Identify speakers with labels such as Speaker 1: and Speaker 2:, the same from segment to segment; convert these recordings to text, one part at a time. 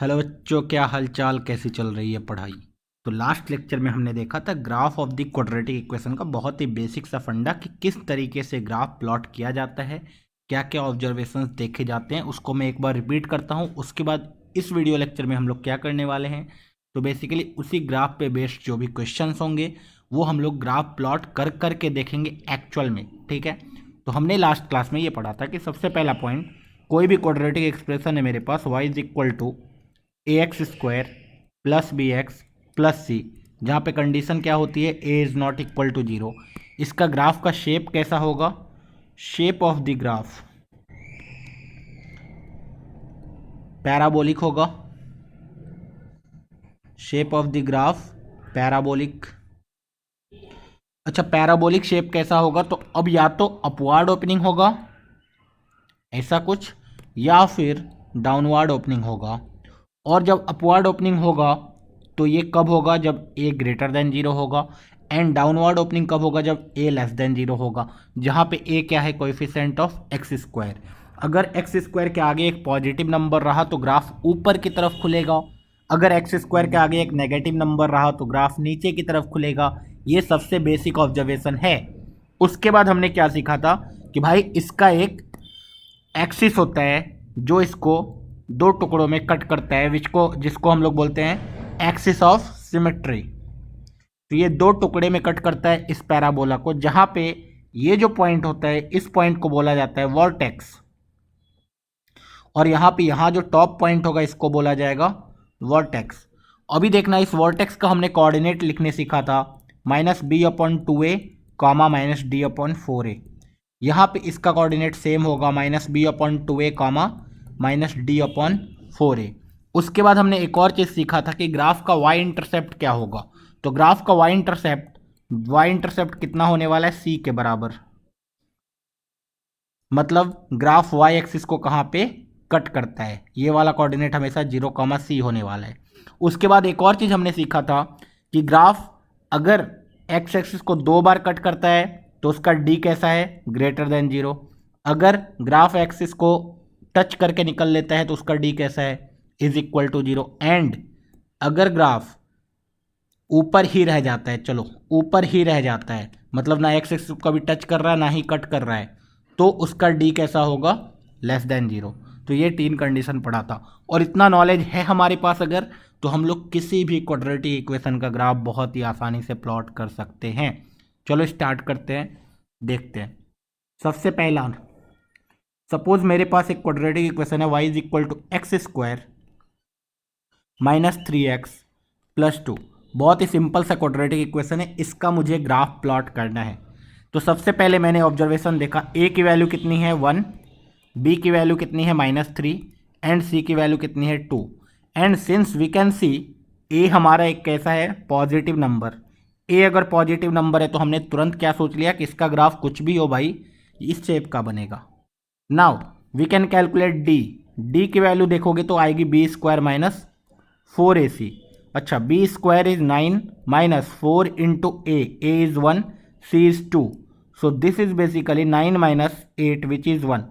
Speaker 1: Hello बच्चों, क्या हालचाल, कैसी चल रही है पढ़ाई। तो लास्ट लेक्चर में हमने देखा था graph of the quadratic equation का बहुत ही बेसिक सा फंडा कि किस तरीके से ग्राफ प्लॉट किया जाता है, क्या क्या ऑब्जर्वेशंस देखे जाते हैं। उसको मैं एक बार रिपीट करता हूँ। उसके बाद इस वीडियो लेक्चर में हम लोग क्या करने वाले हैं, तो बेसिकली उसी ग्राफ पे बेस्ड जो भी क्वेश्चंस होंगे वो हम लोग ग्राफ प्लॉट कर करके देखेंगे एक्चुअल में। ठीक है। तो हमने लास्ट क्लास में ये पढ़ा था कि सबसे पहला पॉइंट, कोई भी क्वाड्रेटिक एक्सप्रेशन है मेरे पास y is equal to a x square plus b x plus c, जहाँ पे कंडीशन क्या होती है, a is not equal to zero. इसका ग्राफ का शेप कैसा होगा, shape of the graph parabolic होगा। Shape of the graph parabolic. अच्छा, पैराबोलिक शेप कैसा होगा, तो अब या तो अपवार्ड ओपनिंग होगा ऐसा कुछ, या फिर डाउनवर्ड ओपनिंग होगा। और जब अपवर्ड ओपनिंग होगा तो ये कब होगा, जब ए ग्रेटर देन जीरो होगा। एंड डाउनवर्ड ओपनिंग कब होगा, जब ए लेस देन जीरो होगा, जहाँ पे ए क्या है, कोएफिशिएंट ऑफ एक्स स्क्वायर। अगर एक्स स्क्वायर के आगे एक पॉजिटिव नंबर रहा तो ग्राफ ऊपर की तरफ खुलेगा, अगर एक्स स्क्वायर के आगे एक नेगेटिव नंबर रहा तो ग्राफ नीचे की तरफ खुलेगा। ये सबसे बेसिक ऑब्जर्वेशन है। उसके बाद हमने क्या सीखा था कि भाई इसका एक एक्सिस होता है जो इसको दो टुकड़ों में कट करता है, जिसको हम लोग बोलते हैं एक्सिस ऑफ सिमेट्री। तो ये दो टुकड़े में कट करता है इस पैराबोला को, जहां पे ये जो पॉइंट होता है इस पॉइंट को बोला जाता है वर्टेक्स, और यहाँ पे यहाँ जो टॉप पॉइंट होगा इसको बोला जाएगा वर्टेक्स। अभी देखना, इस वर्टेक्स का हमने कोऑर्डिनेट लिखने सीखा था, -b/2a, -d/4a। यहाँ पे इसका कोऑर्डिनेट सेम होगा, -b/2a, -d/4a। उसके बाद हमने एक और चीज़ सीखा था कि ग्राफ का y इंटरसेप्ट क्या होगा। तो ग्राफ का y इंटरसेप्ट कितना होने वाला है, c के बराबर। मतलब ग्राफ y एक्सिस को कहाँ पे कट करता है, ये वाला कोऑर्डिनेट हमेशा 0, c होने वाला है। उसके बाद एक और चीज़ हमने सीखा था कि ग्राफ अगर x एक्सिस को दो बार कट करता है तो उसका d कैसा है, ग्रेटर देन जीरो। अगर ग्राफ एक्सिस को टच करके निकल लेता है तो उसका d कैसा है, is equal to zero. And अगर ग्राफ ऊपर ही रह जाता है, चलो ऊपर ही रह जाता है, मतलब ना एक्स एक्सिस को कभी टच कर रहा है ना ही कट कर रहा है, तो उसका डी कैसा होगा, लेस देन जीरो। तो ये तीन कंडीशन पढ़ा था, और इतना नॉलेज है हमारे पास अगर, तो हम लोग किसी भी क्वाड्रेटिक इक्वेशन का ग्राफ बहुत ही आसानी से प्लॉट कर सकते हैं। चलो स्टार्ट करते हैं, देखते हैं। सबसे पहला, सपोज मेरे पास एक क्वाड्रेटिक इक्वेशन है y is equal to x square -3x plus 2। बहुत ही सिंपल सा क्वाड्रेटिक इक्वेशन है, इसका मुझे ग्राफ प्लॉट करना है। तो सबसे पहले मैंने ऑब्जर्वेशन देखा, a की वैल्यू कितनी है 1, b की वैल्यू कितनी है -3, एंड c की वैल्यू कितनी है 2। And since we can see a हमारा एक कैसा है, पॉजिटिव नंबर। a अगर पॉजिटिव नंबर है तो हमने तुरंत क्या सोच लिया कि इसका ग्राफ कुछ भी हो भाई इस शेप का बनेगा। Now we can calculate d की वैल्यू देखोगे तो आएगी b² - 4ac। अच्छा, b² is 9 -4 into a is 1, c is 2, so this is basically 9 - 8 which is 1।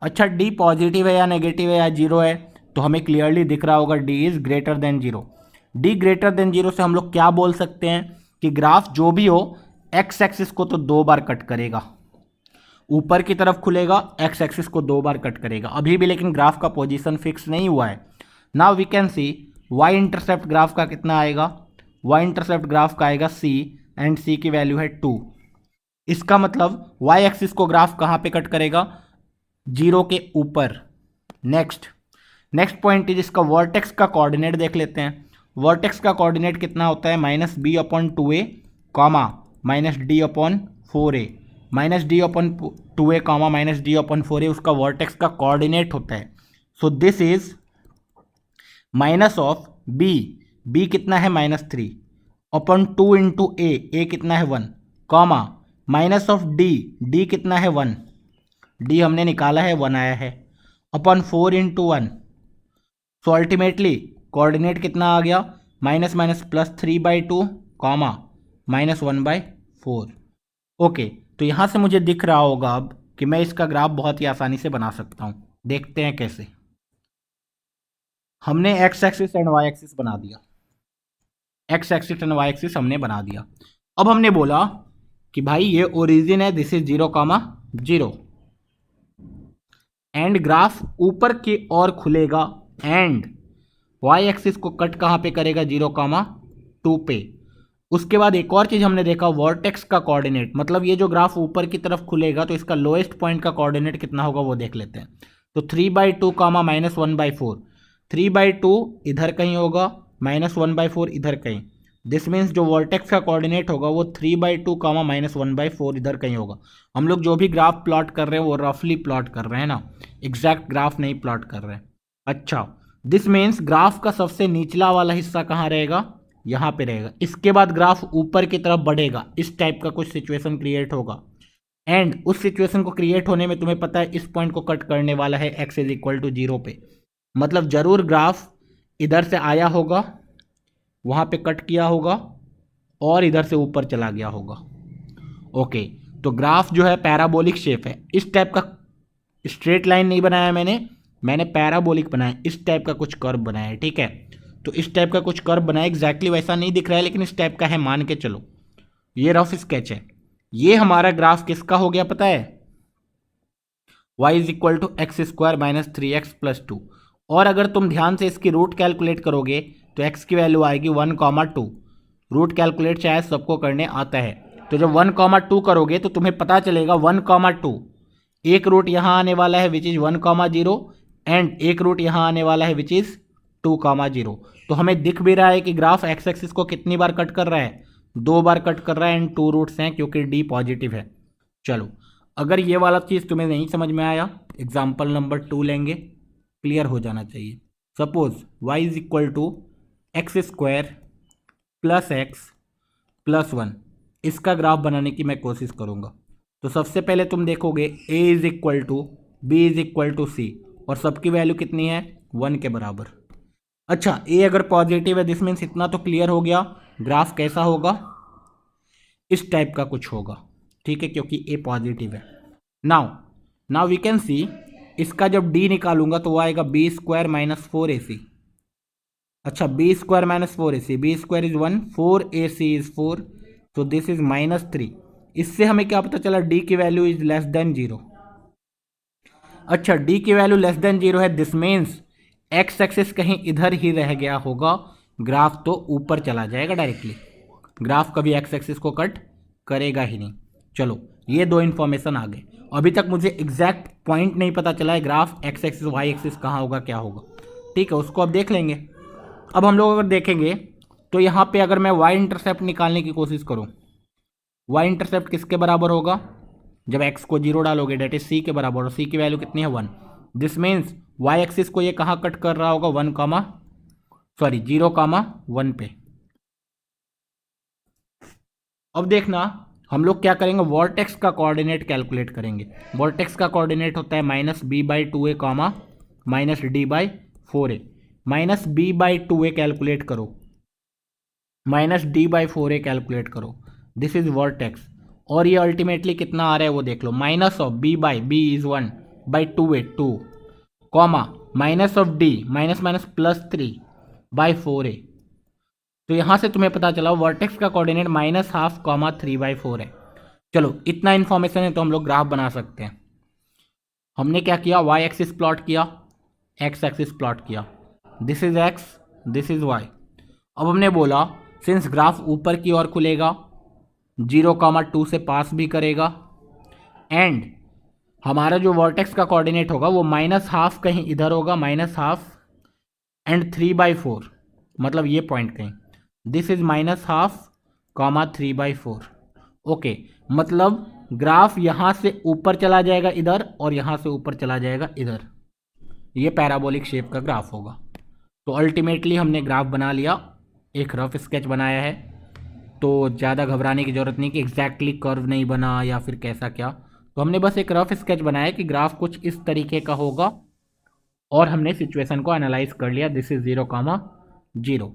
Speaker 1: अच्छा, d पॉजिटिव है या नेगेटिव है या जीरो है, तो हमें क्लियरली दिख रहा होगा d is greater than zero. d greater than zero से हम लोग क्या बोल सकते हैं कि ग्राफ जो भी हो x एक्सिस को तो दो बार कट करेगा, ऊपर की तरफ खुलेगा, एक्स एक्सिस को दो बार कट करेगा अभी भी, लेकिन ग्राफ का पोजीशन फिक्स नहीं हुआ है। Now we can see y intercept graph का कितना आएगा, वाई इंटरसेप्ट ग्राफ का आएगा सी, एंड सी की वैल्यू है 2। इसका मतलब वाई एक्सिस को ग्राफ कहाँ पे कट करेगा, जीरो के ऊपर। नेक्स्ट पॉइंट इज इसका वर्टेक्स का कोऑर्डिनेट देख लेते हैं। वर्टेक्स का कोऑर्डिनेट कितना होता है, -b/2a, -d/4a। -d/2a, -d/4a उसका वर्टेक्स का कोऑर्डिनेट होता है। So this is minus of b कितना है -3/2 इंटू ए कितना है 1, माइनस ऑफ डी कितना है 1, डी हमने निकाला है 1 आया है, upon 4 into 1। So ultimately coordinate कितना आ गया, -+3/2, -1/4। ओके, तो यहाँ से मुझे दिख रहा होगा अब कि मैं इसका ग्राफ बहुत ही आसानी से बना सकता हूँ। देखते हैं कैसे। हमने x axis and y axis बना दिया, x axis and y axis हमने बना दिया। अब हमने बोला कि भाई ये ओरिजिन है, दिस इज 0,0 एंड ग्राफ ऊपर की ओर खुलेगा एंड वाई एक्सिस को कट कहाँ पे करेगा, 0,2 पे। उसके बाद एक और चीज हमने देखा, वर्टेक्स का कोऑर्डिनेट, मतलब ये जो ग्राफ ऊपर की तरफ खुलेगा तो इसका लोएस्ट पॉइंट का कोऑर्डिनेट कितना होगा वो देख लेते हैं। तो 3/2 कामा -1/4, 3/2 इधर कहीं होगा, -1/4 इधर कहीं। दिस मीन्स जो वर्टेक्स का कोऑर्डिनेट होगा वो 3/2 कामा -1/4 इधर कहीं होगा। हम लोग जो भी ग्राफ प्लॉट कर रहे हैं वो रफली प्लॉट कर रहे हैं ना, एग्जैक्ट ग्राफ नहीं प्लॉट कर रहे हैं। अच्छा, दिस मीन्स ग्राफ का सबसे निचला वाला हिस्सा कहाँ रहेगा, यहाँ पे रहेगा। इसके बाद ग्राफ ऊपर की तरफ बढ़ेगा, इस टाइप का कुछ सिचुएशन क्रिएट होगा एंड उस सिचुएशन को क्रिएट होने में तुम्हें पता है इस पॉइंट को कट करने वाला है x इज इक्वल टू 0 पे। मतलब जरूर ग्राफ इधर से आया होगा, वहाँ पे कट किया होगा और इधर से ऊपर चला गया होगा। ओके, तो ग्राफ जो है पैराबोलिक शेप है, इस टाइप का स्ट्रेट लाइन नहीं बनाया मैंने पैराबोलिक बनाया, इस टाइप का कुछ कर्व बनाया है, ठीक है। तो इस टाइप का कुछ कर्व बनाया, एग्जैक्टली वैसा नहीं दिख रहा है लेकिन इस टाइप का है, मान के चलो। ये रफ स्केच है। ये हमारा ग्राफ किसका हो गया पता है, y is equal to x square minus 3x plus 2। और अगर तुम ध्यान से इसकी रूट कैलकुलेट करोगे तो x की वैल्यू आएगी 1,2। रूट कैलकुलेट शायद सबको करने आता है। तो जब 1,2 करोगे तो तुम्हें पता चलेगा 1,2 एक रूट यहाँ आने वाला है विच इज़ 1,0 एंड एक रूट यहाँ आने वाला है विच इज़ 2,0। तो हमें दिख भी रहा है कि ग्राफ एक्स एक्सिस को कितनी बार कट कर रहा है, 2 बार कट कर रहा है एंड 2 रूट्स हैं क्योंकि d पॉजिटिव है। चलो, अगर ये वाला चीज़ तुम्हें नहीं समझ में आया, एग्जाम्पल नंबर 2 लेंगे, क्लियर हो जाना चाहिए। Suppose y is equal to x square plus x plus 1, इसका ग्राफ बनाने की मैं कोशिश करूँगा। तो सबसे पहले तुम देखोगे a is equal to b is equal to c और सबकी वैल्यू कितनी है, 1 के बराबर। अच्छा, a अगर पॉजिटिव है दिस मीन्स इतना तो क्लियर हो गया, ग्राफ कैसा होगा, इस टाइप का कुछ होगा, ठीक है, क्योंकि a पॉजिटिव है। Now now we can see, इसका जब d निकालूंगा तो वो आएगा बी स्क्वायर माइनस 4ac। अच्छा, b square minus 4ac, b square is 1, 4ac is 4, तो दिस इज -3। इससे हमें क्या पता चला, d की वैल्यू इज लेस देन 0। अच्छा, d की वैल्यू लेस देन 0 है, दिस मीन्स एक्स एक्सिस कहीं इधर ही रह गया होगा, ग्राफ तो ऊपर चला जाएगा डायरेक्टली। ग्राफ कभी एक्स एक्सिस को कट करेगा ही नहीं। चलो, ये 2 इन्फॉर्मेशन आ गए। अभी तक मुझे एग्जैक्ट पॉइंट नहीं पता चला है graph x axis y axis कहाँ होगा, क्या होगा, ठीक है, उसको अब देख लेंगे। अब हम लोग अगर देखेंगे तो यहाँ पे अगर मैं वाई इंटरसेप्ट निकालने की कोशिश करूँ, वाई इंटरसेप्ट किसके बराबर होगा, जब एक्स को 0 डालोगे डेट इज सी के बराबर, और सी की वैल्यू कितनी है 1। दिस मीन्स वाई एक्सिस को ये कहाँ कट कर रहा होगा, 0,1 पे। अब देखना, हम लोग क्या करेंगे, वर्टेक्स का कोऑर्डिनेट कैलकुलेट करेंगे। वर्टेक्स का कोऑर्डिनेट होता है -b/2a कामा -d/4a। -b/2a कैलकुलेट करो, -d/4a कैलकुलेट करो, दिस इज वर्टेक्स। और ये अल्टीमेटली कितना आ रहा है वो देख लो, minus of b is 1/2a 2, comma minus of d minus minus +3/4a। तो यहां से तुम्हें पता चला वर्टेक्स का कोऑर्डिनेट -1/2, 3/4 है। चलो, इतना इन्फॉर्मेशन है तो हम लोग ग्राफ बना सकते हैं। हमने क्या किया, वाई एक्सिस प्लॉट किया, एक्स एक्सिस प्लॉट किया, this is x, this is y. अब हमने बोला सिंस ग्राफ ऊपर की ओर खुलेगा, 0,2 से पास भी करेगा एंड हमारा जो वर्टेक्स का कोऑर्डिनेट होगा वो -1/2 कहीं इधर होगा, -1/2 एंड 3/4, मतलब ये पॉइंट कहीं, दिस इज -1/2, 3/4। ओके, मतलब ग्राफ यहाँ से ऊपर चला जाएगा इधर और यहाँ से ऊपर चला जाएगा इधर, ये पैराबोलिक शेप का ग्राफ होगा। तो अल्टीमेटली हमने ग्राफ बना लिया, एक रफ स्केच बनाया है, तो ज़्यादा घबराने की ज़रूरत नहीं कि एग्जैक्टली कर्व नहीं बना या फिर कैसा क्या। तो हमने बस एक रफ स्केच बनाया कि ग्राफ कुछ इस तरीके का होगा और हमने सिचुएशन को एनालाइज कर लिया, दिस इज 0,0।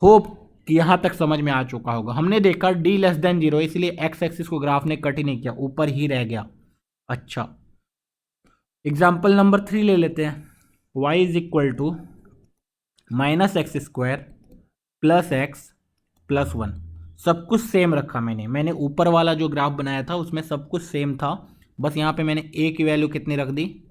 Speaker 1: होप कि यहाँ तक समझ में आ चुका होगा। हमने देखा d लेस देन 0, इसलिए एक्स एक्सिस को ग्राफ ने कट ही नहीं किया, ऊपर ही रह गया। अच्छा, एग्जाम्पल नंबर 3 ले लेते हैं। y is equal to -x² plus x plus 1, सब कुछ सेम रखा मैंने ऊपर वाला जो ग्राफ बनाया था उसमें सब कुछ सेम था, बस यहाँ पे मैंने a की वैल्यू कितनी रख दी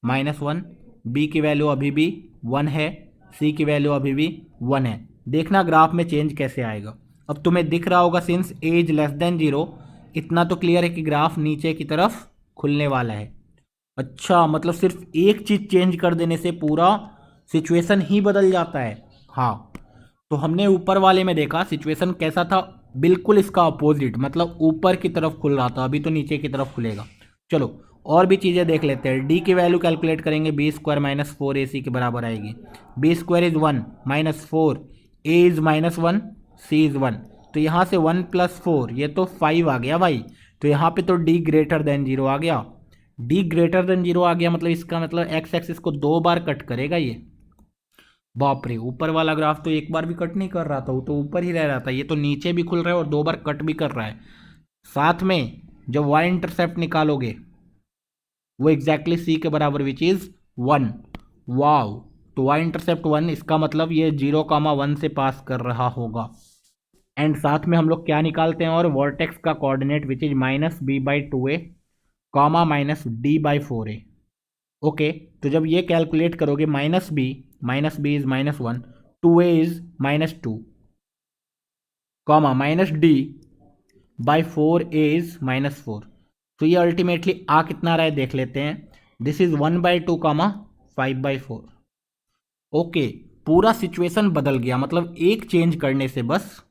Speaker 1: -1, b की वैल्यू अभी भी 1 है, c की वैल्यू अभी भी 1 है। देखना ग्राफ में चेंज कैसे आएगा। अब तुम्हें दिख रहा होगा since a is less than 0, इतना तो क्लियर है कि ग्राफ नीचे की तरफ खुलने वाला है। अच्छा, मतलब सिर्फ एक चीज़ चेंज कर देने से पूरा सिचुएशन ही बदल जाता है। हाँ, तो हमने ऊपर वाले में देखा सिचुएशन कैसा था, बिल्कुल इसका अपोजिट, मतलब ऊपर की तरफ खुल रहा था, अभी तो नीचे की तरफ खुलेगा। चलो और भी चीज़ें देख लेते हैं। डी की वैल्यू कैलकुलेट करेंगे, b² - 4ac के बराबर आएगी। b² is 1 -4, a is -1, c is 1, तो यहाँ से 1 + 4 ये तो 5 आ गया भाई, तो यहाँ पे तो d ग्रेटर देन 0 आ गया। d ग्रेटर देन 0 आ गया मतलब इसका मतलब एक्स एक्सिस को 2 बार कट करेगा ये। बाप रे, ऊपर वाला ग्राफ तो एक बार भी कट नहीं कर रहा था, वो तो ऊपर ही रह रहा था, ये तो नीचे भी खुल रहा है और 2 बार कट भी कर रहा है। साथ में जब y इंटरसेप्ट निकालोगे वो एग्जैक्टली c के बराबर विच इज 1। वाव, तो y इंटरसेप्ट 1, इसका मतलब ये 0,1 से पास कर रहा होगा। एंड साथ में हम लोग क्या निकालते हैं, और वर्टेक्स का coordinate which is -b/2a, -d/4a। Okay, तो जब ये कैलकुलेट करोगे -b is -1, 2a is -2, -d/4a is -4, तो ये अल्टीमेटली आ कितना रहा है देख लेते हैं। This is 1/2, 5/4। ओके, पूरा सिचुएशन बदल गया, मतलब एक चेंज करने से बस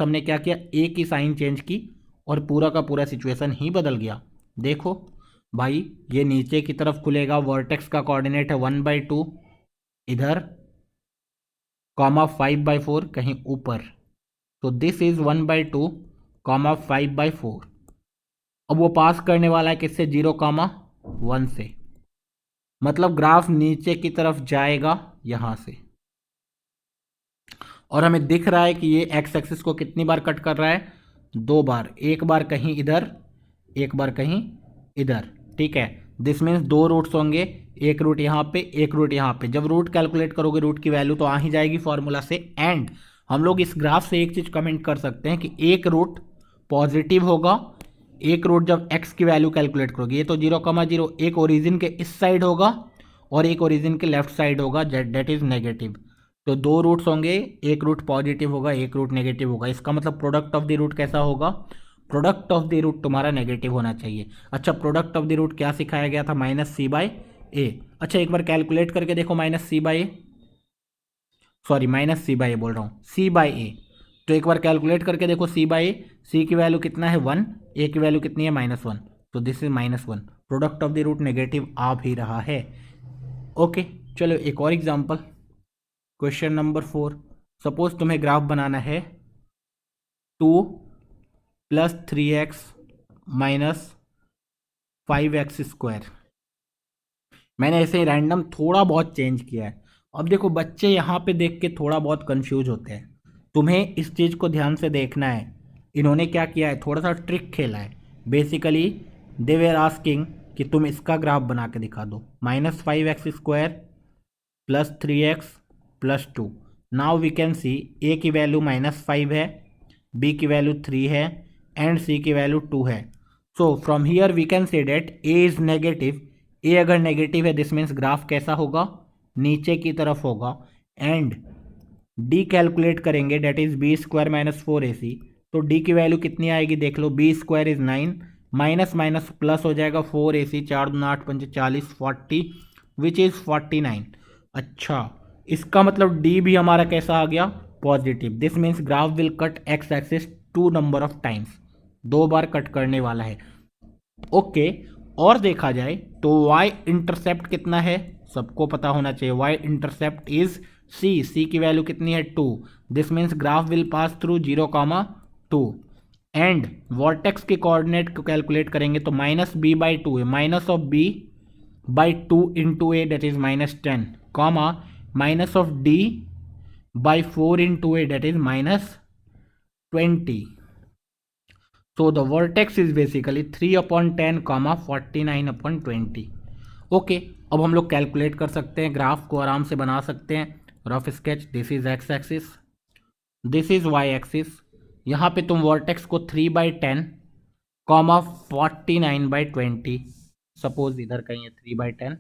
Speaker 1: हमने क्या किया, एक ही साइन चेंज की और पूरा का पूरा सिचुएशन ही बदल गया। देखो भाई, ये नीचे की तरफ खुलेगा, वर्टेक्स का कोऑर्डिनेट है 1/2 इधर, 5/4 कहीं ऊपर, तो दिस इज 1/2, 5/4। अब वो पास करने वाला है किससे, 0,1 से, मतलब ग्राफ नीचे की तरफ जाएगा यहाँ से, और हमें दिख रहा है कि ये एक्स एक्सिस को कितनी बार कट कर रहा है, 2 बार, एक बार कहीं इधर, एक बार कहीं इधर। ठीक है, दिस मीन्स 2 रूट्स होंगे, एक रूट यहाँ पे, एक रूट यहाँ पे। जब रूट कैलकुलेट करोगे रूट की वैल्यू तो आ ही जाएगी फॉर्मूला से। एंड हम लोग इस ग्राफ से एक चीज कमेंट कर सकते हैं कि एक रूट पॉजिटिव होगा, एक रूट जब x की वैल्यू कैलकुलेट करोगे, ये तो 0,0 एक ओरिजिन के इस साइड होगा और एक ओरिजिन के लेफ्ट साइड होगा, डेट इज नेगेटिव। तो 2 रूट्स होंगे, एक रूट पॉजिटिव होगा, एक रूट नेगेटिव होगा, इसका मतलब प्रोडक्ट ऑफ द रूट कैसा होगा, प्रोडक्ट ऑफ द रूट तुम्हारा नेगेटिव होना चाहिए। अच्छा, प्रोडक्ट ऑफ द रूट क्या सिखाया गया था, -c/a। अच्छा, एक बार कैलकुलेट करके देखो -c/a, सॉरी -c/a बोल रहा हूँ, c/a। तो एक बार कैलकुलेट करके देखो c/a, c की वैल्यू कितना है 1, a की वैल्यू कितनी है -1, तो this is -1, product of the root negative आ भी रहा है। ओके, चलो एक और एग्जांपल, क्वेश्चन नंबर 4। सपोज तुम्हें ग्राफ बनाना है 2 + 3x - 5x²। मैंने ऐसे ही रैंडम थोड़ा बहुत चेंज किया है। अब देखो बच्चे यहाँ पे देख के थोड़ा बहुत कंफ्यूज होते हैं, तुम्हें इस चीज़ को ध्यान से देखना है। इन्होंने क्या किया है, थोड़ा सा ट्रिक खेला है। बेसिकली दे वेर आस्किंग कि तुम इसका ग्राफ बना के दिखा दो, -5x² + 3x + 2। Now we can see a की वैल्यू -5 है, b की वैल्यू 3 है एंड c की वैल्यू 2 है। So from here we can say that a is negative. A अगर नेगेटिव है दिस मीन्स ग्राफ कैसा होगा, नीचे की तरफ होगा। एंड डी कैलकुलेट करेंगे, डेट इज b² - 4ac, तो डी की वैल्यू कितनी आएगी देख लो, b² is 9, minus minus plus हो जाएगा 4ac, 4 दूना 8 पंचे 40, 40 विच इज 49। अच्छा, इसका मतलब डी भी हमारा कैसा आ गया, positive. This means graph will cut x axis 2 number of times, 2 bar cut करने वाला है। ओके, और देखा जाए तो y इंटरसेप्ट कितना है, सबको पता होना चाहिए, y इंटरसेप्ट इज c की वैल्यू कितनी है 2। This means graph will pass through 0,2। And vertex के कोऑर्डिनेट को कैलकुलेट करेंगे तो -b/2 है, minus of b/2 into a that is -10, comma minus of d/4 into a that is -20। So the vertex is basically 3/10, 49/20। Okay, अब हम लोग calculate कर सकते हैं, ग्राफ को आराम से बना सकते हैं। Rough sketch, this is x axis, this is y axis. यहाँ पे तुम वर्टेक्स को 3/10 कॉमा 49/20, सपोज इधर कहीं है 3/10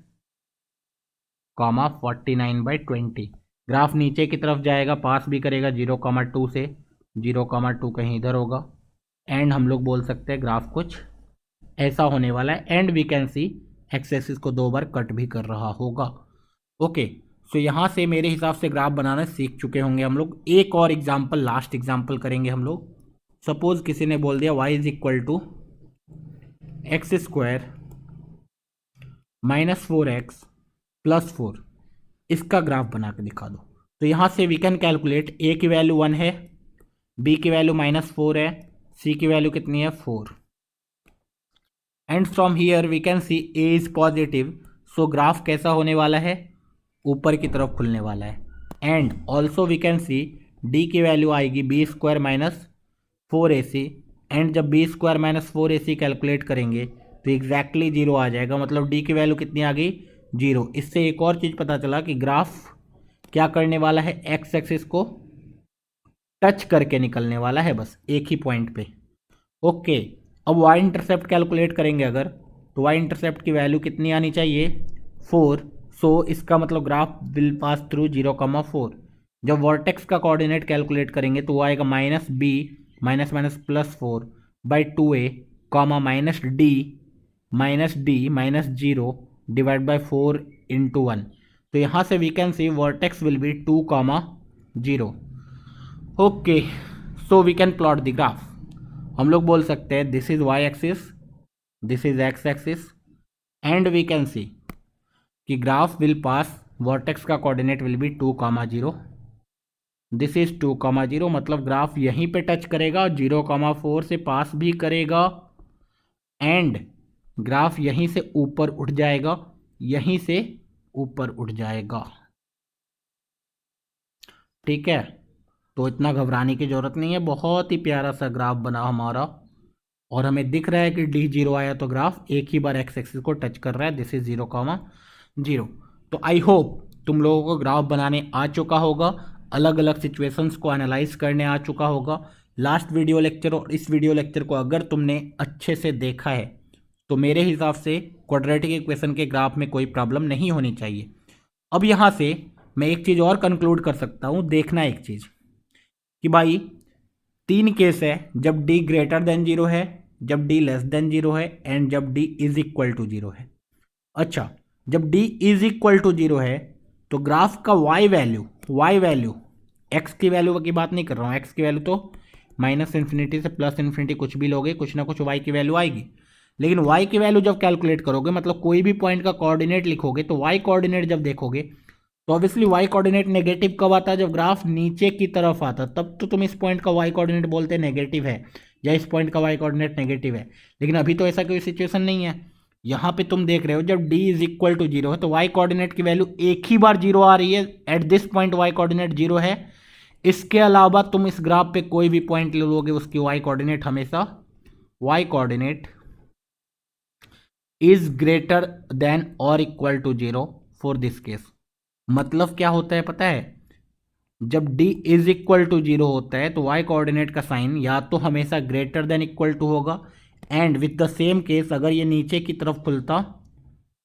Speaker 1: कॉमा 49/20। ग्राफ नीचे की तरफ जाएगा, पास भी करेगा 0,2 से, 0,2 कहीं इधर होगा। एंड हम लोग बोल सकते हैं ग्राफ कुछ ऐसा होने वाला है। And we can see x axis को 2 बार कट भी कर रहा होगा। ओके, सो यहाँ से मेरे हिसाब से ग्राफ बनाना सीख चुके होंगे हम लोग। एक और एग्जाम्पल, लास्ट एग्जाम्पल करेंगे हम लोग। सपोज किसी ने बोल दिया y is equal to x² -4x + 4, इसका ग्राफ बना के दिखा दो। तो यहाँ से वी कैन कैलकुलेट a की वैल्यू 1 है, b की वैल्यू -4 है, c की वैल्यू कितनी है 4। And from here we can see a is positive, so graph कैसा होने वाला है, ऊपर की तरफ खुलने वाला है। And also we can see d की वैल्यू आएगी b² -4ac। एंड जब b² -4ac कैलकुलेट करेंगे तो एग्जैक्टली 0 आ जाएगा, मतलब d की वैल्यू कितनी आ गई 0। इससे एक और चीज़ पता चला कि ग्राफ क्या करने वाला है, एक्स एक्सिस को टच करके निकलने वाला है, बस एक ही पॉइंट पे। ओके, अब y इंटरसेप्ट कैलकुलेट करेंगे अगर, तो y इंटरसेप्ट की वैल्यू कितनी आनी चाहिए 4। सो इसका मतलब ग्राफ विल पास थ्रू 0,4। जब वर्टेक्स का कोऑर्डिनेट कैलकुलेट करेंगे तो वो आएगा -b -+4/2a comma -d -0 divide by 4 × 1। तो यहाँ से we can see vertex will be 2,0। Okay, so we can plot the graph. हम लोग बोल सकते हैं this is y axis, this is x axis, and we can see कि graph will pass, vertex का coordinate will be 2,0। This is 2,0, मतलब graph यहीं पे टच करेगा और 0,4 से पास भी करेगा। एंड ग्राफ यहीं से ऊपर उठ जाएगा, यहीं से ऊपर उठ जाएगा। ठीक है, तो इतना घबराने की जरूरत नहीं है, बहुत ही प्यारा सा ग्राफ बना हमारा। और हमें दिख रहा है कि d 0 आया तो ग्राफ एक ही बार x एक्सिस को टच कर रहा है, दिस इज 0,0। तो आई होप तुम लोगों को ग्राफ बनाने आ चुका होगा, अलग अलग सिचुएशंस को एनालाइज करने आ चुका होगा। लास्ट वीडियो लेक्चर और इस वीडियो लेक्चर को अगर तुमने अच्छे से देखा है तो मेरे हिसाब से क्वाड्रेटिक इक्वेशन के ग्राफ में कोई प्रॉब्लम नहीं होनी चाहिए। अब यहाँ से मैं एक चीज़ और कंक्लूड कर सकता हूँ, देखना एक चीज़ कि भाई 3 केस है, जब d ग्रेटर देन 0 है, जब d लेस देन 0 है, एंड जब d इज इक्वल टू 0 है। अच्छा, जब d इज इक्वल टू 0 है तो ग्राफ का y वैल्यू x की वैल्यू की बात नहीं कर रहा हूँ, x की वैल्यू तो -∞ से +∞ कुछ भी लोगे, कुछ ना कुछ y की वैल्यू आएगी। लेकिन y की वैल्यू जब कैलकुलेट करोगे, मतलब कोई भी पॉइंट का कोऑर्डिनेट लिखोगे, तो y कोऑर्डिनेट जब देखोगे तो ऑब्वियसली y कोऑर्डिनेट नेगेटिव कब आता है, जब ग्राफ नीचे की तरफ आता, तब तो तुम इस पॉइंट का y कोऑर्डिनेट बोलते नेगेटिव है, या इस पॉइंट का y कोऑर्डिनेट नेगेटिव है। लेकिन अभी तो ऐसा कोई सिचुएशन नहीं है। यहाँ पे तुम देख रहे हो जब d इज इक्वल टू 0 है तो y कोऑर्डिनेट की वैल्यू एक ही बार 0 आ रही है, at this point y coordinate 0 है। इसके अलावा तुम इस ग्राफ पे कोई भी पॉइंट ले लोगे, उसकी y कोऑर्डिनेट हमेशा y coordinate is greater than और equal to 0 for this case. मतलब क्या होता है पता है, जब d इज इक्वल टू 0 होता है तो y कोऑर्डिनेट का साइन या तो हमेशा ग्रेटर देन इक्वल टू होगा, and with the same case अगर ये नीचे की तरफ खुलता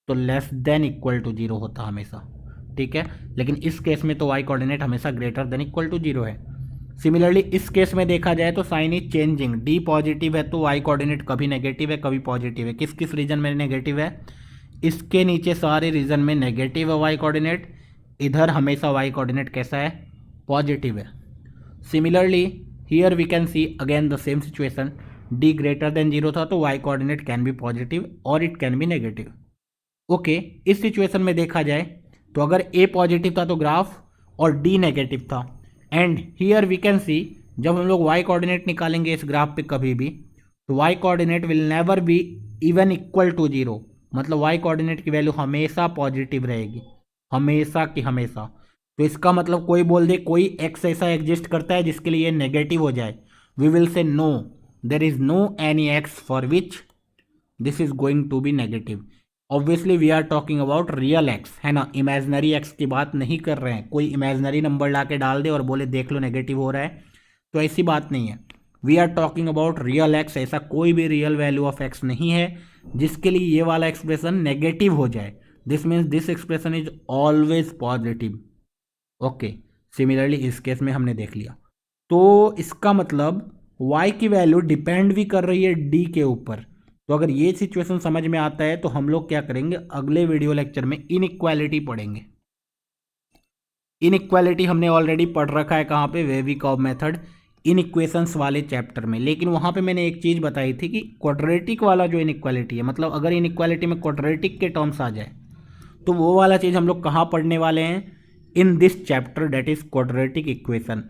Speaker 1: तो लेस देन इक्वल टू 0 होता हमेशा। ठीक है, लेकिन इस केस में तो y कोऑर्डिनेट हमेशा ग्रेटर देन इक्वल टू 0 है। सिमिलरली इस केस में देखा जाए तो sign is changing, d positive है तो y कोऑर्डिनेट कभी नेगेटिव है कभी पॉजिटिव है। किस किस रीजन में नेगेटिव है, इसके नीचे सारे रीजन में नेगेटिव है y कोऑर्डिनेट, इधर हमेशा y कोऑर्डिनेट कैसा है, पॉजिटिव है। Similarly here we can see again the same situation, d greater than 0 था तो y coordinate can be positive और it can be negative. Okay, इस सिचुएशन में देखा जाए तो अगर a पॉजिटिव था तो ग्राफ और d नेगेटिव था, and here we can see जब हम लोग y कोऑर्डिनेट निकालेंगे इस ग्राफ पे कभी भी, तो y coordinate will never be even equal to 0, मतलब y कोऑर्डिनेट की वैल्यू हमेशा पॉजिटिव रहेगी, हमेशा की हमेशा। तो इसका मतलब कोई बोल दे कोई x ऐसा एग्जिस्ट करता है जिसके लिए नेगेटिव हो जाए, we will say no, there is no any x for which this is going to be negative. Obviously we are talking about real x, है ना, इमेजनरी एक्स की बात नहीं कर रहे हैं। कोई इमेजनरी नंबर ला के डाल दे और बोले देख लो नेगेटिव हो रहा है, तो ऐसी बात नहीं है। We are talking about real x, ऐसा कोई भी रियल वैल्यू ऑफ एक्स नहीं है जिसके लिए ये वाला एक्सप्रेशन नेगेटिव हो जाए। This means this expression is always positive. Okay, similarly इस केस में हमने देख लिया। तो इसका मतलब y की वैल्यू डिपेंड भी कर रही है d के ऊपर। तो अगर ये सिचुएशन समझ में आता है तो हम लोग क्या करेंगे, अगले वीडियो लेक्चर में इनइक्वालिटी पढ़ेंगे। इनइक्वालिटी हमने ऑलरेडी पढ़ रखा है, कहाँ पे, वेवी-कॉब मेथड इनइक्वेशंस वाले चैप्टर में। लेकिन वहाँ पे मैंने एक चीज़ बताई थी कि क्वाड्रेटिक वाला जो इनइक्वालिटी है, मतलब अगर इनइक्वालिटी में क्वाड्रेटिक के टर्म्स आ जाए तो वो वाला चीज़ हम लोग कहाँ पढ़ने वाले हैं, in this chapter, that is quadratic equation.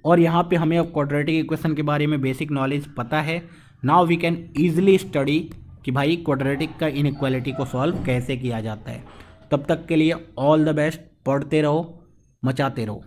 Speaker 1: और यहाँ पे हमें अब क्वाड्रेटिक इक्वेशन के बारे में बेसिक नॉलेज पता है। Now we can easily study कि भाई क्वाड्रेटिक का इनइक्वालिटी को सॉल्व कैसे किया जाता है। तब तक के लिए ऑल द बेस्ट, पढ़ते रहो, मचाते रहो।